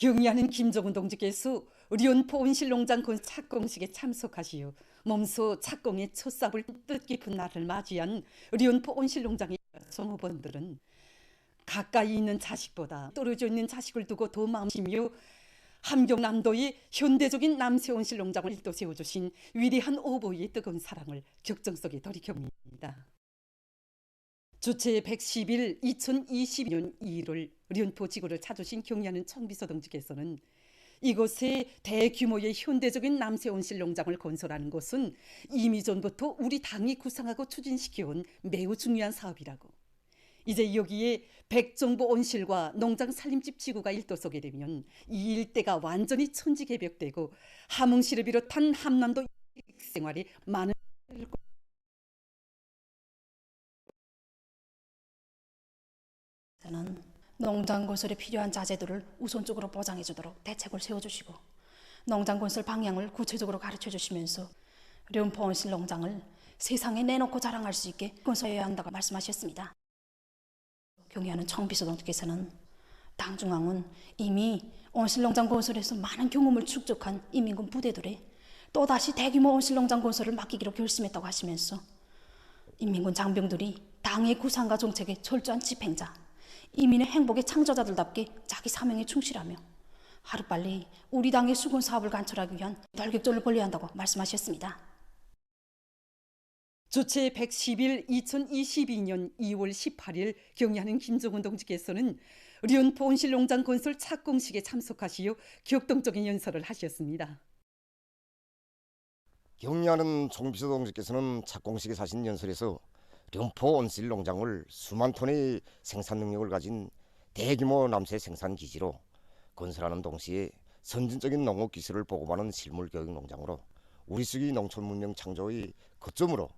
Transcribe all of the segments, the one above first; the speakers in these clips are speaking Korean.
경의하는 김정은 동지께서 련포 온실농장 건 착공식에 참석하시어 몸소 착공의 첫 삽을 뜻깊은 날을 맞이한 련포 온실농장의 종업원들은 가까이 있는 자식보다 떨어져 있는 자식을 두고 더 마음심며 함경남도의 현대적인 남새 온실농장을 또 세워주신 위대한 오보의 뜨거운 사랑을 격정 속에 돌이켜봅니다. 주체 110일 2022년 2월 련포 지구를 찾으신 경의하는 청비서 동지께서는 이곳에 대규모의 현대적인 남새 온실농장을 건설하는 것은 이미 전부터 우리 당이 구상하고 추진시켜온 매우 중요한 사업이라고, 이제 여기에 백정보 온실과 농장 살림집 지구가 일도서게 되면 이 일대가 완전히 천지개벽되고 함흥시를 비롯한 함남도 생활에 많은 저는 농장 건설에 필요한 자재들을 우선적으로 보장해 주도록 대책을 세워주시고 농장 건설 방향을 구체적으로 가르쳐 주시면서 련포 온실 농장을 세상에 내놓고 자랑할 수 있게 건설해야 한다고 말씀하셨습니다. 경의하는 청비서 동지께서는 당 중앙은 이미 온실농장 건설에서 많은 경험을 축적한 인민군 부대들에 또다시 대규모 온실농장 건설을 맡기기로 결심했다고 하시면서 인민군 장병들이 당의 구상과 정책의 철저한 집행자, 이민의 행복의 창조자들답게 자기 사명에 충실하며 하루빨리 우리 당의 수군 사업을 관철하기 위한 돌격전을 벌여야 한다고 말씀하셨습니다. 주체 110일 2022년 2월 18일 경의하는 김정은 동지께서는 련포 온실농장 건설 착공식에 참석하시어 격동적인 연설을 하셨습니다. 경의하는 총비서 동지께서는 착공식에 하신 연설에서 련포 온실농장을 수만 톤의 생산 능력을 가진 대규모 남새 생산 기지로 건설하는 동시에 선진적인 농업 기술을 보급하는 실물 교육 농장으로 우리 시기 농촌 문명 창조의 거점으로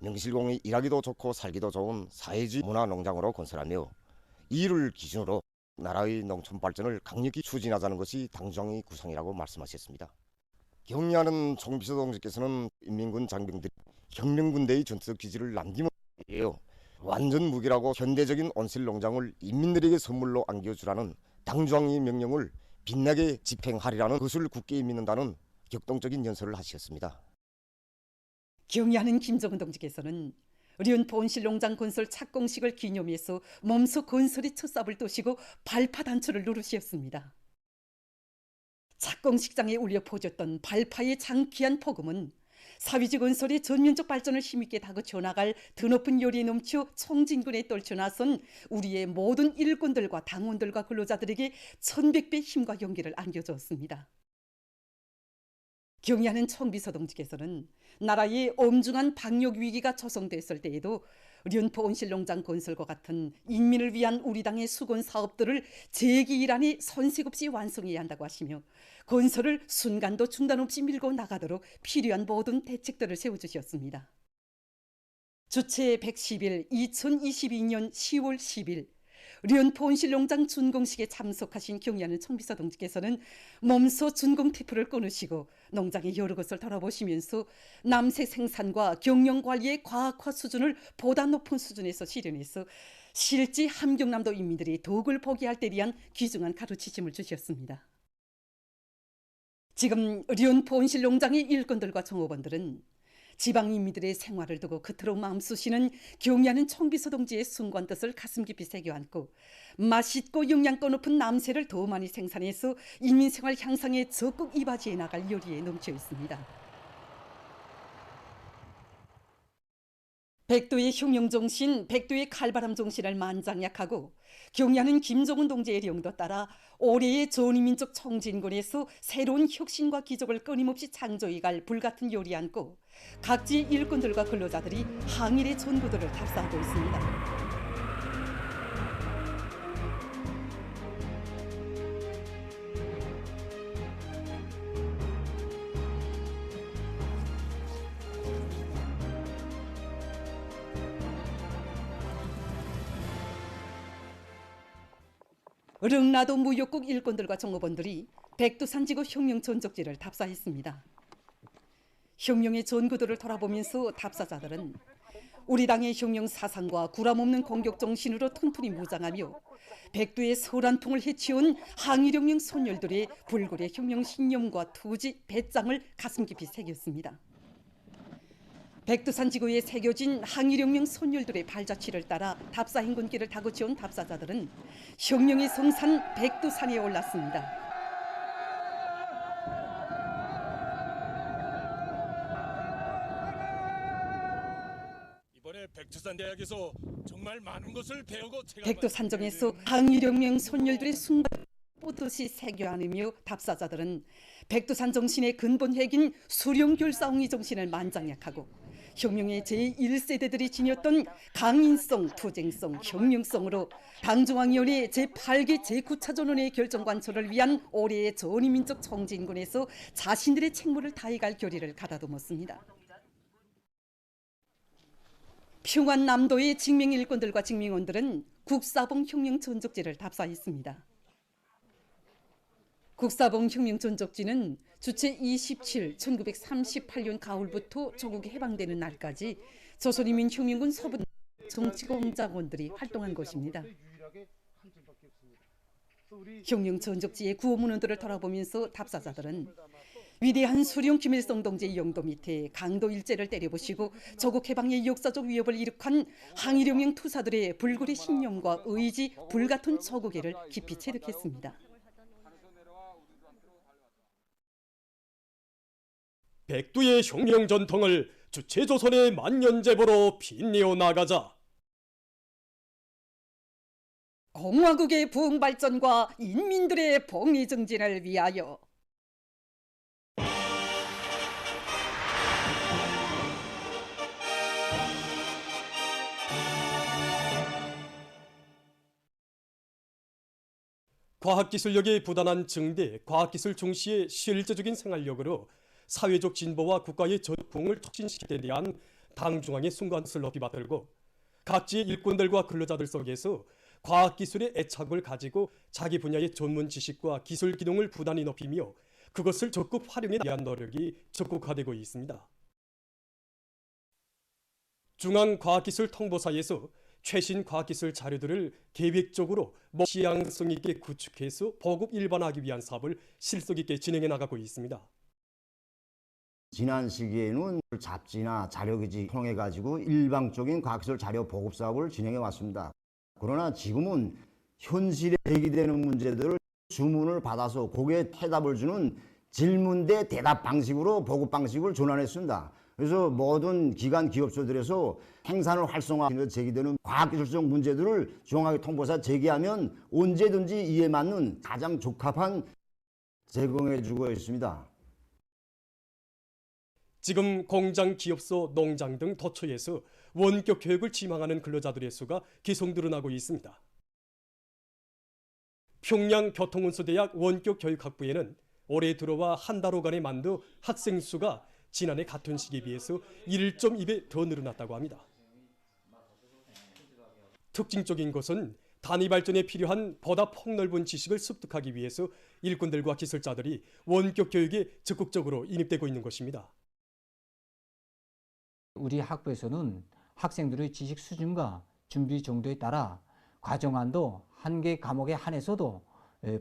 명실공히 일하기도 좋고 살기도 좋은 사회주의 문화 농장으로 건설하며 이를 기준으로 나라의 농촌 발전을 강력히 추진하자는 것이 당정의 구상이라고 말씀하셨습니다. 경의하는 총비서 동지께서는 인민군 장병들이 혁명군대의 전투적 기지를 남김없이 완전 무기라고 현대적인 온실농장을 인민들에게 선물로 안겨주라는 당중앙의 명령을 빛나게 집행하리라는 것을 굳게 믿는다는 격동적인 연설을 하셨습니다. 경의하는 김정은 동지께서는 련포 온실농장 건설 착공식을 기념해서 몸소 건설의 첫 삽을 떠시고 발파 단추를 누르셨습니다. 착공식장에 울려 퍼졌던 발파의 장귀한 폭음은 사회주의 건설의 전면적 발전을 힘있게 다그쳐 나갈 드높은 열의에 넘쳐 청진군에 떨쳐나선 우리의 모든 일꾼들과 당원들과 근로자들에게 1100배의 힘과 용기를 안겨주었습니다. 경의하는 청비서 동지께서는 나라의 엄중한 방역 위기가 조성됐을 때에도 련포 온실농장 건설과 같은 인민을 위한 우리 당의 수건 사업들을 재기일 안에 손색 없이 완성해야 한다고 하시며 건설을 순간도 중단 없이 밀고 나가도록 필요한 모든 대책들을 세워주셨습니다. 주체 110일 2022년 10월 10일 련포 온실농장 준공식에 참석하신 경의하는 청비서 동지께서는 몸소 준공 테이프를 끊으시고 농장의 여러 것을 돌아보시면서 남새 생산과 경영 관리의 과학화 수준을 보다 높은 수준에서 실현해서 실제 함경남도 인민들이 덕을 보게 할 때 대한 귀중한 가르치심을 주셨습니다. 지금 련포 온실농장의 일꾼들과 종업원들은 지방 인민들의 생활을 두고 그토록 마음 쑤시는 경의하는 청비서 동지의 숭고한 뜻을 가슴 깊이 새겨안고 맛있고 영양가 높은 남새를 더 많이 생산해서 인민생활 향상에 적극 이바지해 나갈 열의에 넘쳐 있습니다. 백도의 혁명정신, 백도의 칼바람 정신을 만장약하고 경의하는 김정은 동지의 령도 따라 올해의 전위민족 청진군에서 새로운 혁신과 기적을 끊임없이 창조해갈 불같은 열의 안고 각지 일꾼들과 근로자들이 항일의 전부들을 답사하고 있습니다. 릉나도 무역국 일꾼들과 종업원들이 백두산지구 흉룡 전적지를 답사했습니다. 흉룡의 전구도를 돌아보면서 답사자들은 우리 당의 흉룡 사상과 구람없는 공격 정신으로 튼튼히 무장하며 백두의 서란풍을 헤치온 항일혁명 선열들의 불굴의 흉룡 신념과 투지, 배짱을 가슴 깊이 새겼습니다. 백두산 지구에 새겨진 항일혁명 선열들의 발자취를 따라 답사 행군길을 타고 지온 답사자들은 흉룡의 성산 백두산에 올랐습니다. 백두산대학에서 정말 많은 것을 배우고 백두산정에서 항일혁명 선열들의 순간 보듯이 새겨 안으며 답사자들은 백두산 정신의 근본 핵인 수령결사옹의 정신을 만장약하고 혁명의 제1세대들이 지녔던 강인성, 투쟁성, 혁명성으로 당중앙위원회 제8기 제9차 전원의 결정관철을 위한 올해의 전위민족 총진군에서 자신들의 책무를 다해갈 결의를 가다듬었습니다. 평안남도의 직맹일꾼들과 직맹원들은 국사봉 혁명 전적지를 답사했습니다. 국사봉 혁명 전적지는 주체 27, 1938년 가을부터 조국이 해방되는 날까지 조선인민혁명군 서부 정치공작원들이 활동한 곳입니다. 혁명 전적지의 구호문헌들을 돌아보면서 답사자들은 위대한 수령 김일성 동지의 영도 밑에 강도 일제를 때려부시고 조국 해방의 역사적 위협을 이룩한 항일혁명 투사들의 불굴의 신념과 의지, 불같은 조국애를 깊이 체득했습니다. 백두의 혁명 전통을 주체조선의 만년제보로 빛내어 나가자. 공화국의 부흥 발전과 인민들의 복리 증진을 위하여 과학기술력의 부단한 증대, 과학기술 중시의 실제적인 생활력으로 사회적 진보와 국가의 전풍을 촉진시키는 데 대한 당중앙의 순간을 높이 받들고 각지의 일꾼들과 근로자들 속에서 과학기술의 애착을 가지고 자기 분야의 전문 지식과 기술 기능을 부단히 높이며 그것을 적극 활용해 위한 노력이 적극화되고 있습니다. 중앙과학기술통보사에서 최신 과학기술 자료들을 계획적으로 시향성 있게 구축해서 보급 일반화하기 위한 사업을 실속 있게 진행해 나가고 있습니다. 지난 시기에는 잡지나 자료기지 통해 가지고 일방적인 과학기술 자료 보급 사업을 진행해 왔습니다. 그러나 지금은 현실에 제기되는 문제들을 주문을 받아서 거기에 해답을 주는 질문대 대답 방식으로 보급 방식을 전환했습니다. 그래서 모든 기관 기업소들에서 생산을 활성화하면서 제기되는 과학기술적 문제들을 중앙과학통보사 제기하면 언제든지 이에 맞는 가장 적합한 제공해 주고 있습니다. 지금 공장, 기업소, 농장 등 도처에서 원격 교육을 지망하는 근로자들의 수가 계속 늘어나고 있습니다. 평양교통운수대학 원격교육학부에는 올해 들어와 한 달여간에 만두 학생 수가 지난해 같은 시기에 비해서 1.2배 더 늘어났다고 합니다. 특징적인 것은 단위 발전에 필요한 보다 폭넓은 지식을 습득하기 위해서 일꾼들과 기술자들이 원격 교육에 적극적으로 인입되고 있는 것입니다. 우리 학부에서는 학생들의 지식 수준과 준비 정도에 따라 과정안도 한 개 과목에 한해서도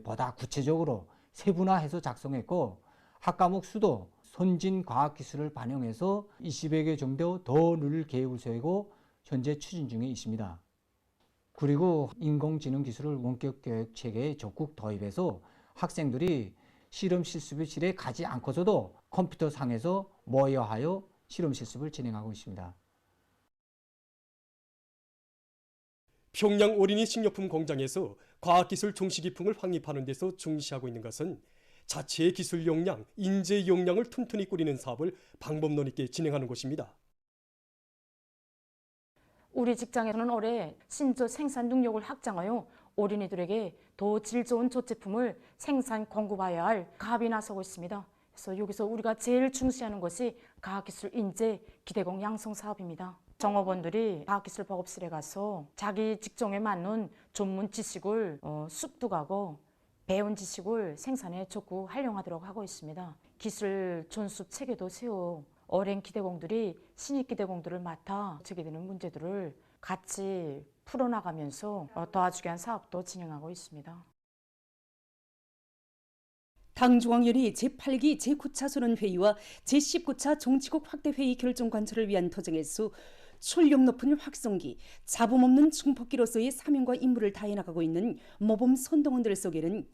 보다 구체적으로 세분화해서 작성했고 학과목 수도 선진 과학기술을 반영해서 20여 개 정도 더 늘 계획을 세우고 현재 추진 중에 있습니다. 그리고 인공지능 기술을 원격 교육 체계에 적극 도입해서 학생들이 실험 실습실에 가지 않고서도 컴퓨터 상에서 모여하여 실험 실습을 진행하고 있습니다. 평양 어린이 식료품 공장에서 과학기술 종시기품을 확립하는 데서 중시하고 있는 것은 자체의 기술 역량, 인재 역량을 튼튼히 꾸리는 사업을 방법론 있게 진행하는 것입니다. 우리 직장에서는 올해 신조 생산 능력을 확장하여 어린이들에게 더 질 좋은 조제품을 생산 공급해야 할 가업이 나서고 있습니다. 그래서 여기서 우리가 제일 중시하는 것이 과학기술 인재 기대공 양성 사업입니다. 종업원들이 과학기술 보급실에 가서 자기 직종에 맞는 전문 지식을 습득하고 배운 지식을 생산에 적극 활용하도록 하고 있습니다. 기술 존습 체계도 세워 어린 기대공들이 신입 기대공들을 맡아 제기되는 문제들을 같이 풀어나가면서 도와주기 위한 사업도 진행하고 있습니다. 당중앙위원회 제8기 제9차 선언회의와 제19차 정치국 확대회의 결정 관철을 위한 도정에서 출력 높은 확성기, 잡음 없는 중폭기로서의 사명과 임무를 다해나가고 있는 모범 선동원들 속에는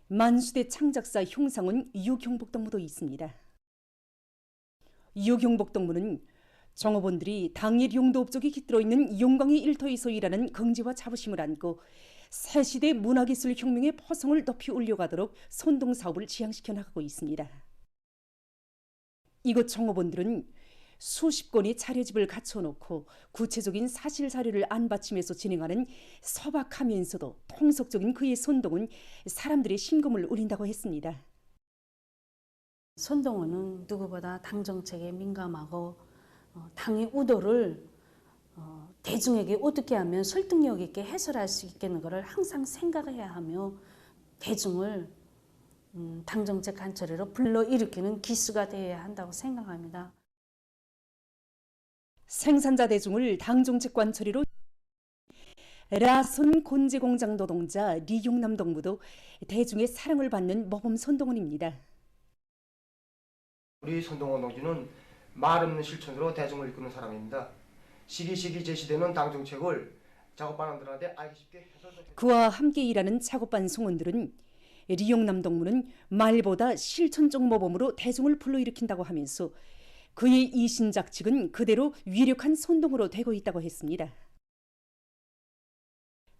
만수대 창작사 형상은 유경복동무도 있습니다. 유경복동무는 정업원들이 당일 용도 업적이 깃들어 있는 영광의 일터에서 일하는 긍지와 자부심을 안고 새시대 문화기술 혁명의 포성을 높이 올려가도록 선동 사업을 지향시켜 나가고 있습니다. 이곳 정업원들은 수십 건의 자료집을 갖춰놓고 구체적인 사실 자료를 안 받치면서 진행하는 소박하면서도 통속적인 그의 선동은 사람들의 심금을 울린다고 했습니다. 선동원은 누구보다 당 정책에 민감하고 당의 의도를 대중에게 어떻게 하면 설득력 있게 해설할 수 있겠는 것을 항상 생각해야 하며 대중을 당 정책 관철으로 불러일으키는 기수가 되어야 한다고 생각합니다. 생산자 대중을 당 정책 관철이로 라손 곤제공장 노동자 리용남 동무도 대중의 사랑을 받는 모범 선동원입니다. 우리 선동원 동지는 말 없는 실천으로 대중을 이끄는 사람입니다. 시기 제시되는 당 정책을 작업반원들한테 알기 쉽게 해설도 그와 함께 일하는 작업반 성원들은 리용남 동무는 말보다 실천적 모범으로 대중을 불러일으킨다고 하면서 그의 이신작직은 그대로 위력한 선동으로 되고 있다고 했습니다.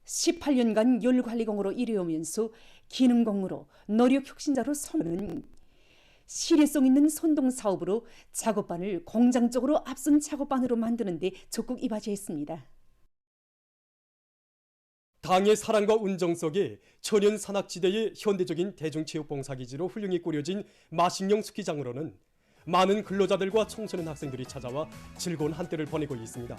18년간 열관리공으로 일해오면서 기능공으로 노력혁신자로 성원은 실효성 있는 선동 사업으로 작업반을 공장적으로 앞선 작업반으로 만드는 데 적극 이바지했습니다. 당의 사랑과 운정 속에 천연 산악지대의 현대적인 대중체육봉사기지로 훌륭히 꾸려진 마식령 스키장으로는 많은 근로자들과 청소년 학생들이 찾아와 즐거운 한때를 보내고 있습니다.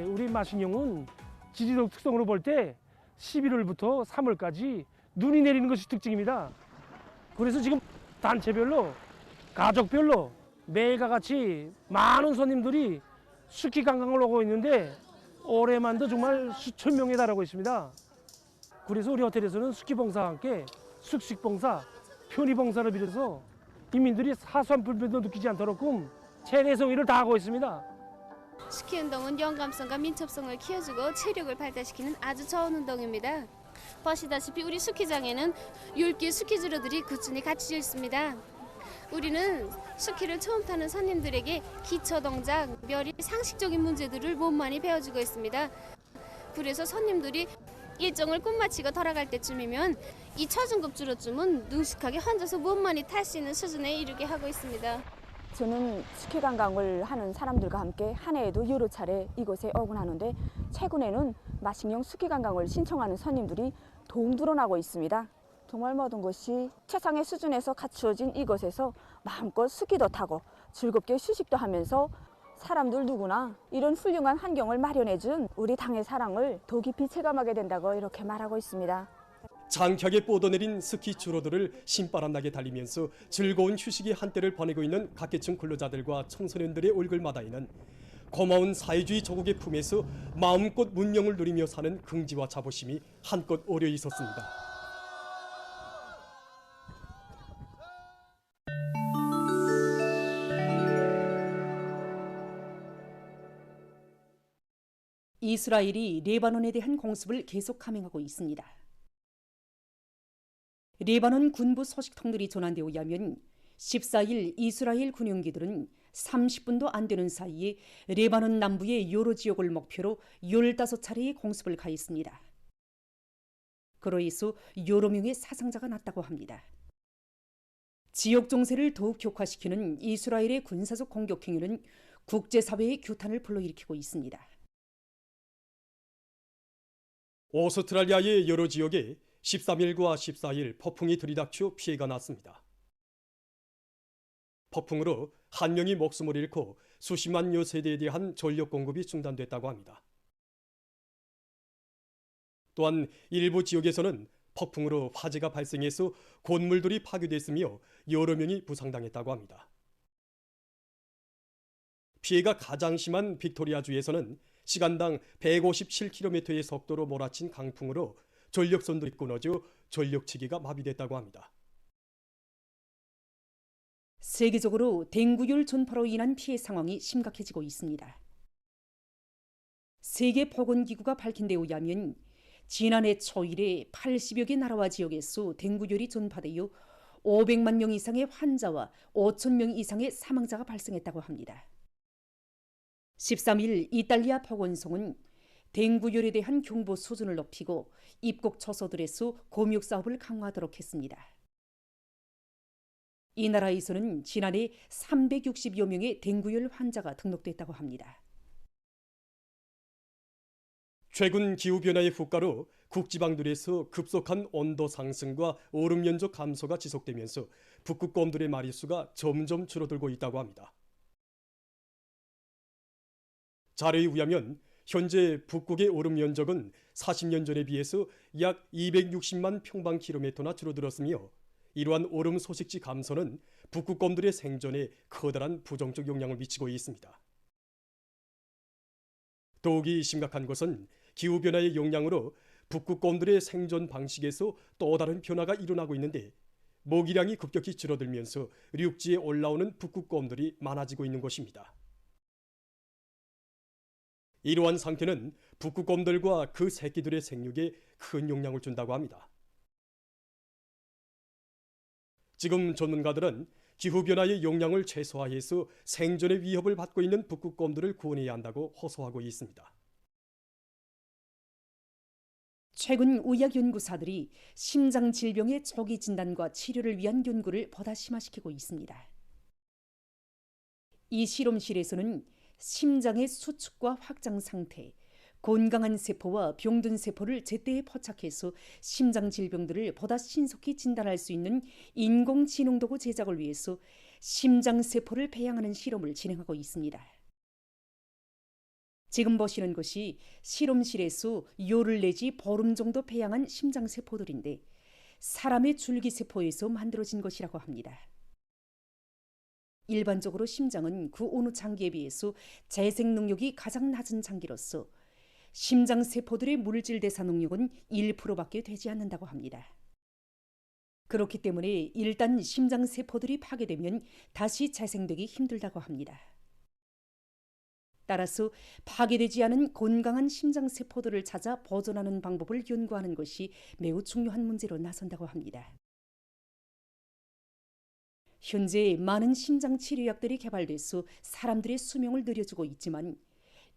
우리 마식령은 지리적 특성으로 볼 때 11월부터 3월까지 눈이 내리는 것이 특징입니다. 그래서 지금 단체별로 가족별로 매일과 같이 많은 손님들이 스키 관광을 오고 있는데 올해만도 정말 수천 명에 달하고 있습니다. 그래서 우리 호텔에서는 스키 봉사와 함께 숙식 봉사, 편의 봉사를 비롯해서 인민들이 사소한 불편도 느끼지 않도록 최대 성의를 다하고 있습니다. 스키 운동은 영감성과 민첩성을 키워주고 체력을 발달시키는 아주 좋은 운동입니다. 보시다시피 우리 스키장에는 10개의 스키즈로들이 꾸준히 갖춰져 있습니다. 우리는 스키를 처음 타는 손님들에게 기초 동작, 멸의 상식적인 문제들을 몸만이 배워주고 있습니다. 그래서 손님들이 일정을 끝마치고 돌아갈 때쯤이면 이 초중급주로쯤은 능숙하게 혼자서 몸만이 탈 수 있는 수준에 이르게 하고 있습니다. 저는 스키 관광을 하는 사람들과 함께 한 해에도 여러 차례 이곳에 오곤 하는데 최근에는 마식령 스키 관광을 신청하는 손님들이 더욱 늘어나고 있습니다. 정말 모든 것이 최상의 수준에서 갖추어진 이곳에서 마음껏 스키도 타고 즐겁게 휴식도 하면서 사람들 누구나 이런 훌륭한 환경을 마련해준 우리 당의 사랑을 더 깊이 체감하게 된다고 이렇게 말하고 있습니다. 장벽에 뻗어내린 스키 주로들을 신바람나게 달리면서 즐거운 휴식의 한때를 보내고 있는 각계층 근로자들과 청소년들의 얼굴마다에는 고마운 사회주의 조국의 품에서 마음껏 문명을 누리며 사는 긍지와 자부심이 한껏 어려 있었습니다. 이스라엘이 레바논에 대한 공습을 계속 감행하고 있습니다. 레바논 군부 소식통들이 전한데 의하면 14일 이스라엘 군용기들은 30분도 안 되는 사이에 레바논 남부의 여러 지역을 목표로 15차례의 공습을 가했습니다. 그로 인해서 여러 명의 사상자가 났다고 합니다. 지역 정세를 더욱 격화시키는 이스라엘의 군사적 공격 행위는 국제사회의 규탄을 불러일으키고 있습니다. 오스트랄리아의 여러 지역에 13일과 14일 폭풍이 들이닥쳐 피해가 났습니다. 폭풍으로 한 명이 목숨을 잃고 수십만여 세대에 대한 전력 공급이 중단됐다고 합니다. 또한 일부 지역에서는 폭풍으로 화재가 발생해서 건물들이 파괴됐으며 여러 명이 부상당했다고 합니다. 피해가 가장 심한 빅토리아주에서는 시간당 157km의 속도로 몰아친 강풍으로 전력선들이 끊어져 전력체계가 마비됐다고 합니다. 세계적으로 댕구열 전파로 인한 피해 상황이 심각해지고 있습니다. 세계보건기구가 밝힌 데 의하면 지난해 초일에 80여 개 나라와 지역에서 댕구열이 전파되어 500만 명 이상의 환자와 5천 명 이상의 사망자가 발생했다고 합니다. 13일 이탈리아 보건성은 댕구열에 대한 경보 수준을 높이고 입국 처소들에서 검역 사업을 강화하도록 했습니다. 이 나라에서는 지난해 360여 명의 댕구열 환자가 등록됐다고 합니다. 최근 기후변화의 후가로 국지방들에서 급속한 온도 상승과 얼음 면적 감소가 지속되면서 북극곰들의 마리수가 점점 줄어들고 있다고 합니다. 자료에 의하면 현재 북극의 얼음 면적은 40년 전에 비해서 약 260만 평방킬로미터나 줄어들었으며 이러한 얼음 소식지 감소는 북극곰들의 생존에 커다란 부정적 영향을 미치고 있습니다. 더욱이 심각한 것은 기후변화의 영향으로 북극곰들의 생존 방식에서 또 다른 변화가 일어나고 있는데 먹이량이 급격히 줄어들면서 육지에 올라오는 북극곰들이 많아지고 있는 것입니다. 이러한 상태는 북극곰들과 그 새끼들의 생육에 큰 영향을 준다고 합니다. 지금 전문가들은 기후변화의 영향을 최소화해서 생존의 위협을 받고 있는 북극곰들을 구원해야 한다고 호소하고 있습니다. 최근 의학연구사들이 심장 질병의 초기 진단과 치료를 위한 연구를 보다 심화시키고 있습니다. 이 실험실에서는 심장의 수축과 확장 상태, 건강한 세포와 병든 세포를 제때에 포착해서 심장 질병들을 보다 신속히 진단할 수 있는 인공지능 도구 제작을 위해서 심장 세포를 배양하는 실험을 진행하고 있습니다. 지금 보시는 것이 실험실에서 열흘 내지 보름 정도 배양한 심장 세포들인데 사람의 줄기세포에서 만들어진 것이라고 합니다. 일반적으로 심장은 그 어느 장기에 비해서 재생 능력이 가장 낮은 장기로서 심장 세포들의 물질 대사 능력은 1%밖에 되지 않는다고 합니다. 그렇기 때문에 일단 심장 세포들이 파괴되면 다시 재생되기 힘들다고 합니다. 따라서 파괴되지 않은 건강한 심장 세포들을 찾아 보존하는 방법을 연구하는 것이 매우 중요한 문제로 나선다고 합니다. 현재 많은 심장 치료약들이 개발돼서 사람들의 수명을 늘려주고 있지만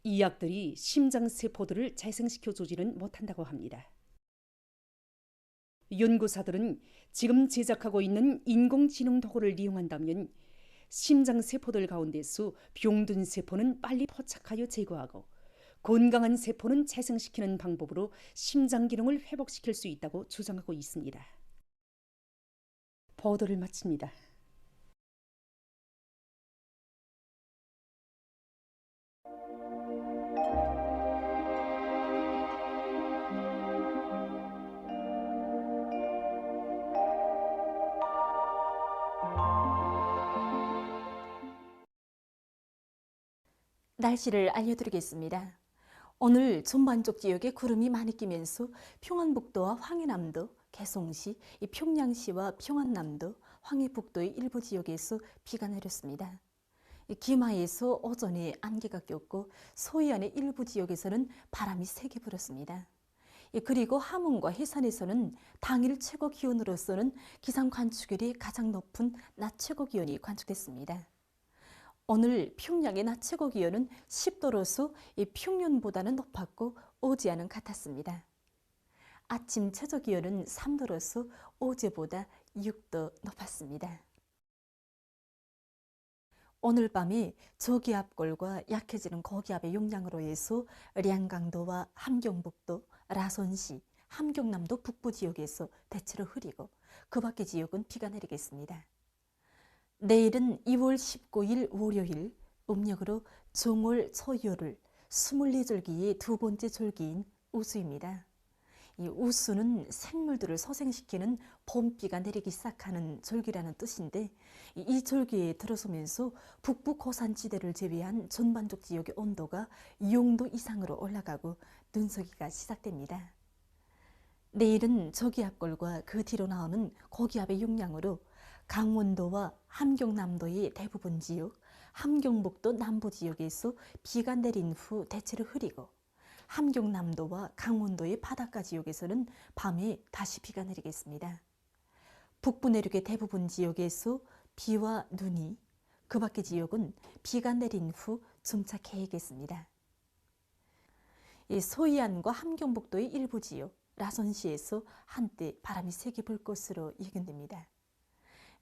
이 약들이 심장 세포들을 재생시켜주지는 못한다고 합니다. 연구사들은 지금 제작하고 있는 인공지능 도구를 이용한다면 심장 세포들 가운데서 병든 세포는 빨리 포착하여 제거하고 건강한 세포는 재생시키는 방법으로 심장 기능을 회복시킬 수 있다고 주장하고 있습니다. 보도를 마칩니다. 날씨를 알려드리겠습니다. 오늘 전반적 지역에 구름이 많이 끼면서 평안북도와 황해남도, 개성시, 평양시와 평안남도, 황해북도의 일부 지역에서 비가 내렸습니다. 기마에서 오전에 안개가 꼈고 소해안의 일부 지역에서는 바람이 세게 불었습니다. 그리고 함흥과 해산에서는 당일 최고 기온으로서는 기상 관측율이 가장 높은 낮 최고 기온이 관측됐습니다. 오늘 평양의 낮 최고 기온은 10도로서 평년보다는 높았고 어제와는 같았습니다. 아침 최저 기온은 3도로서 어제보다 6도 높았습니다. 오늘 밤에 저기압골과 약해지는 고기압의 영향으로 해서 량강도와 함경북도, 라선시, 함경남도 북부 지역에서 대체로 흐리고 그 밖의 지역은 비가 내리겠습니다. 내일은 2월 19일 월요일 음력으로 정월 초열흘 24절기의 두 번째 절기인 우수입니다. 이 우수는 생물들을 소생시키는 봄비가 내리기 시작하는 절기라는 뜻인데 이 절기에 들어서면서 북부 고산지대를 제외한 전반적 지역의 온도가 0도 이상으로 올라가고 눈서기가 시작됩니다. 내일은 저기압골과 그 뒤로 나오는 고기압의 영향으로 강원도와 함경남도의 대부분 지역, 함경북도 남부 지역에서 비가 내린 후 대체로 흐리고 함경남도와 강원도의 바닷가 지역에서는 밤에 다시 비가 내리겠습니다. 북부 내륙의 대부분 지역에서 비와 눈이, 그 밖의 지역은 비가 내린 후 점차 개겠습니다. 소이안과 함경북도의 일부 지역, 라선시에서 한때 바람이 세게 불 것으로 예견됩니다.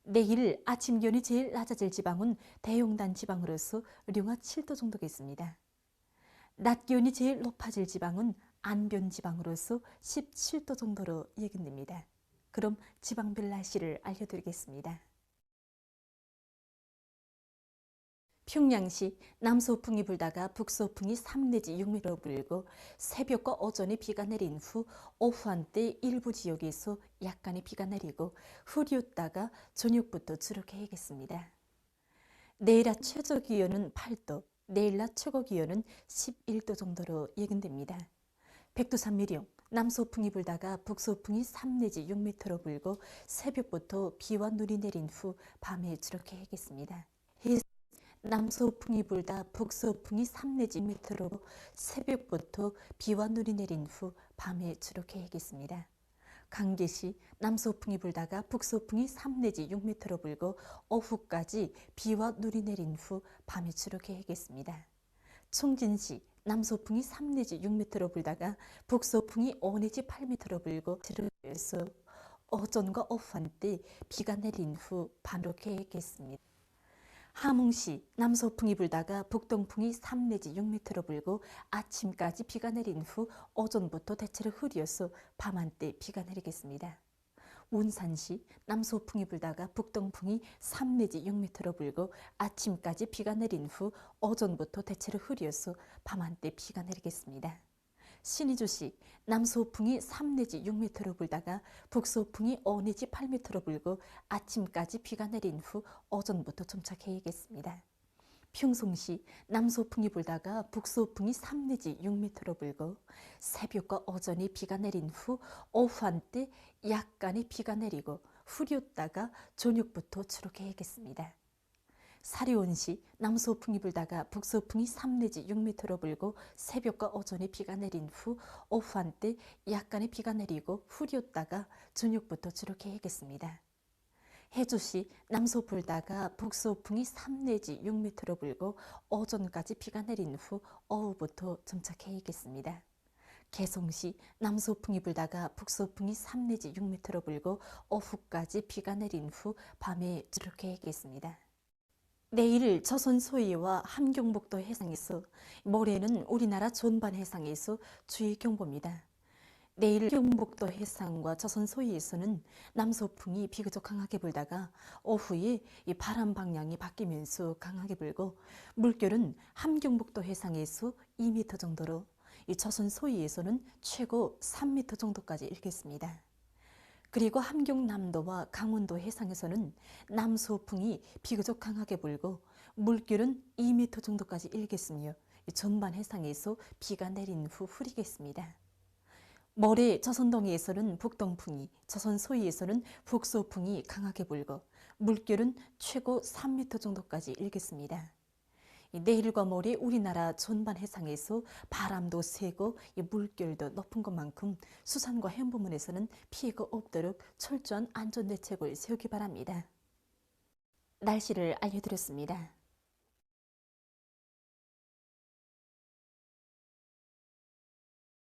내일 아침 기온이 제일 낮아질 지방은 대용단 지방으로서 령하 7도 정도겠습니다. 낮 기온이 제일 높아질 지방은 안변 지방으로서 17도 정도로 예견됩니다. 그럼 지방별 날씨를 알려드리겠습니다. 평양시 남서풍이 불다가 북서풍이 3 내지 6m 불고 새벽과 오전에 비가 내린 후 오후 한때 일부 지역에서 약간의 비가 내리고 흐렸다가 저녁부터 주로 개겠습니다. 내일 낮 최저 기온은 8도, 내일 낮 최고 기온은 11도 정도로 예견됩니다. 백두산미령 남서풍이 불다가 북서풍이 3 내지 6m로 불고 새벽부터 비와 눈이 내린 후 밤에 주로 개겠습니다. 남서풍이 불다 북서풍이 3 내지 6m로 새벽부터 비와 눈이 내린 후 밤에 주로 개겠습니다. 강계시 남서풍이 불다가 북서풍이 3 내지 6m로 불고 오후까지 비와 눈이 내린 후 밤에 주로 개겠습니다. 총진시 남서풍이 3 내지 6m로 불다가 북서풍이 5 내지 8m로 불고 지르면서 오전과 오후 한때 비가 내린 후 밤으로 개겠습니다. 함흥시 남서풍이 불다가 북동풍이 3 내지 6m로 불고 아침까지 비가 내린 후 오전부터 대체로 흐려서 밤 한때 비가 내리겠습니다. 운산시 남서풍이 불다가 북동풍이 3 내지 6m로 불고 아침까지 비가 내린 후 오전부터 대체로 흐려서 밤 한때 비가 내리겠습니다. 신의주시 남서풍이 3 내지 6m로 불다가 북서풍이 5 내지 8m로 불고 아침까지 비가 내린 후 오전부터 점차 개겠습니다. 평송시 남서풍이 불다가 북서풍이 3 내지 6m로 불고 새벽과 오전에 비가 내린 후 오후 한때 약간의 비가 내리고 흐렸다가 저녁부터 주로 개겠습니다. 사리온시 남서풍이 불다가 북서풍이 3 내지 6m로 불고 새벽과 오전에 비가 내린 후 오후 한때 약간의 비가 내리고 흐렸다가 저녁부터 주로 개겠습니다. 해주시 남서 불다가 북서풍이 3 내지 6m로 불고 오전까지 비가 내린 후 오후부터 점차 개겠습니다. 개성시 남서풍이 불다가 북서풍이 3 내지 6m로 불고 오후까지 비가 내린 후 밤에 주로 개겠습니다. 내일 조선 소해와 함경북도 해상에서, 모레는 우리나라 전반 해상에서 주의경보입니다. 내일 경북도 해상과 조선 소해에서는 남서풍이 비교적 강하게 불다가 오후에 이 바람 방향이 바뀌면서 강하게 불고 물결은 함경북도 해상에서 2m 정도로 이 조선 소해에서는 최고 3m 정도까지 일겠습니다. 그리고 함경남도와 강원도 해상에서는 남서풍이 비교적 강하게 불고 물결은 2m 정도까지 일겠으며 전반 해상에서 비가 내린 후 흐리겠습니다. 모레 조선동해에서는 북동풍이, 조선 소해에서는 북서풍이 강하게 불고 물결은 최고 3m 정도까지 일겠습니다. 내일과 모레 우리나라 전반 해상에서 바람도 세고 물결도 높은 것만큼 수산과 해안 부문에서는 피해가 없도록 철저한 안전대책을 세우기 바랍니다. 날씨를 알려드렸습니다.